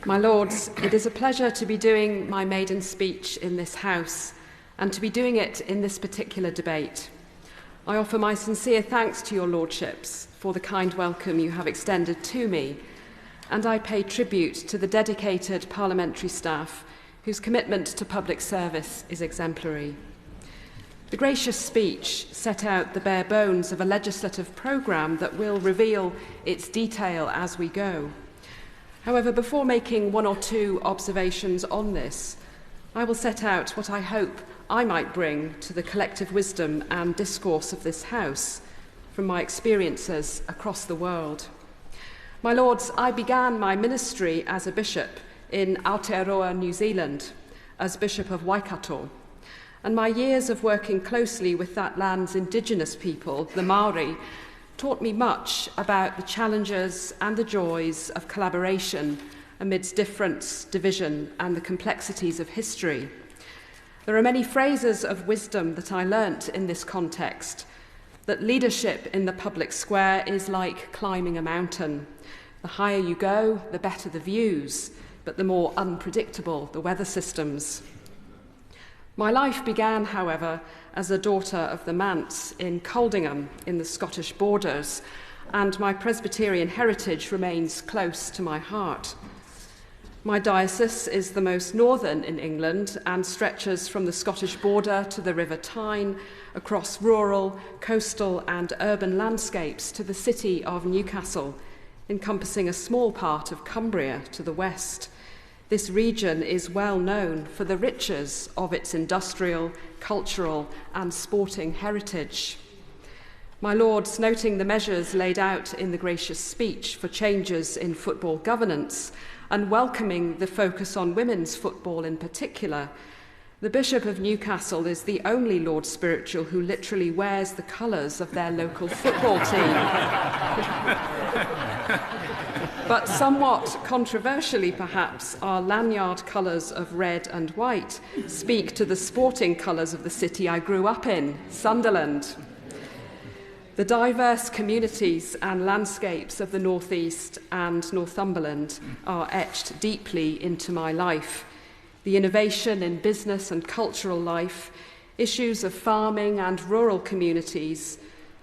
My Lords, it is a pleasure to be doing my maiden speech in this House and to be doing it in this particular debate. I offer my sincere thanks to your Lordships for the kind welcome you have extended to me, and I pay tribute to the dedicated parliamentary staff whose commitment to public service is exemplary. The gracious speech set out the bare bones of a legislative programme that will reveal its detail as we go. However, before making one or two observations on this, I will set out what I hope I might bring to the collective wisdom and discourse of this House from my experiences across the world. My Lords, I began my ministry as a bishop in Aotearoa, New Zealand, as Bishop of Waikato, and my years of working closely with that land's indigenous people, the Māori, taught me much about the challenges and the joys of collaboration amidst difference, division, and the complexities of history. There are many phrases of wisdom that I learnt in this context, that leadership in the public square is like climbing a mountain. The higher you go, the better the views, but the more unpredictable the weather systems. My life began, however, as a daughter of the Manse in Coldingham in the Scottish borders, and my Presbyterian heritage remains close to my heart. My diocese is the most northern in England and stretches from the Scottish border to the River Tyne, across rural, coastal and urban landscapes to the city of Newcastle, encompassing a small part of Cumbria to the west. This region is well known for the riches of its industrial, cultural and sporting heritage. My Lords, noting the measures laid out in the gracious speech for changes in football governance and welcoming the focus on women's football in particular, the Bishop of Newcastle is the only Lord Spiritual who literally wears the colours of their local football team. But somewhat controversially, perhaps, our lanyard colours of red and white speak to the sporting colours of the city I grew up in, Sunderland. The diverse communities and landscapes of the North East and Northumberland are etched deeply into my life. The innovation in business and cultural life, issues of farming and rural communities,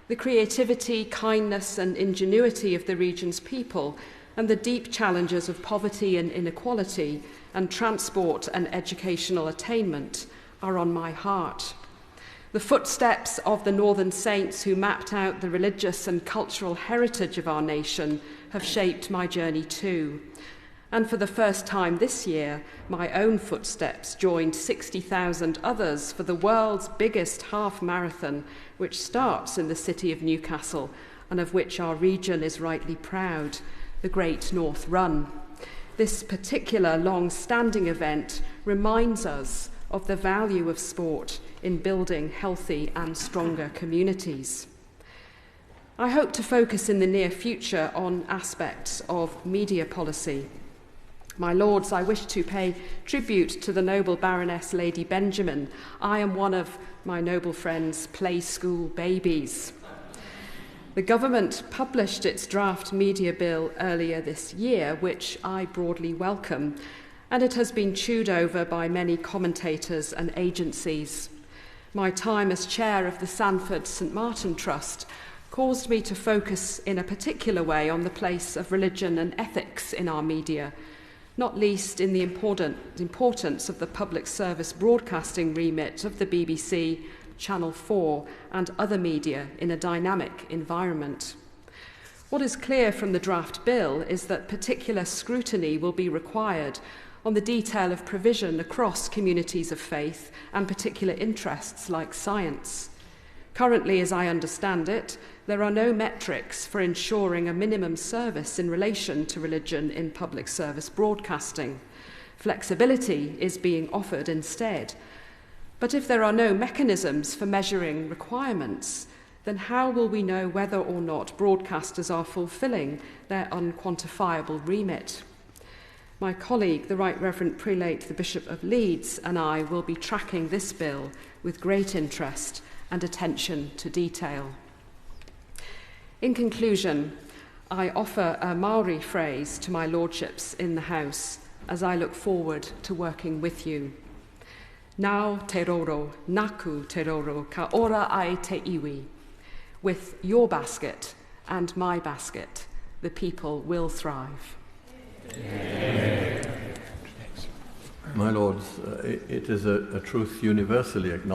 the creativity, kindness and ingenuity of the region's people, and the deep challenges of poverty and inequality and transport and educational attainment are on my heart. The footsteps of the Northern Saints who mapped out the religious and cultural heritage of our nation have shaped my journey too. And for the first time this year, my own footsteps joined 60,000 others for the world's biggest half marathon, which starts in the city of Newcastle and of which our region is rightly proud, the Great North Run. This particular long-standing event reminds us of the value of sport in building healthy and stronger communities. I hope to focus in the near future on aspects of media policy. My Lords, I wish to pay tribute to the noble Baroness Lady Benjamin. I am one of my noble friend's play school babies. The government published its draft media bill earlier this year, which I broadly welcome, and it has been chewed over by many commentators and agencies. My time as chair of the Sanford St Martin Trust caused me to focus in a particular way on the place of religion and ethics in our media, not least in the importance of the public service broadcasting remit of the BBC, Channel 4 and other media in a dynamic environment. What is clear from the draft bill is that particular scrutiny will be required on the detail of provision across communities of faith and particular interests like science. Currently, as I understand it, there are no metrics for ensuring a minimum service in relation to religion in public service broadcasting. Flexibility is being offered instead. But if there are no mechanisms for measuring requirements, then how will we know whether or not broadcasters are fulfilling their unquantifiable remit? My colleague, the Right Reverend Prelate, the Bishop of Leeds, and I will be tracking this bill with great interest and attention to detail. In conclusion, I offer a Maori phrase to my lordships in the House as I look forward to working with you. Nau te roro, naku te roro, ka ora ai te iwi. With your basket and my basket, the people will thrive. My lords, it is a truth universally acknowledged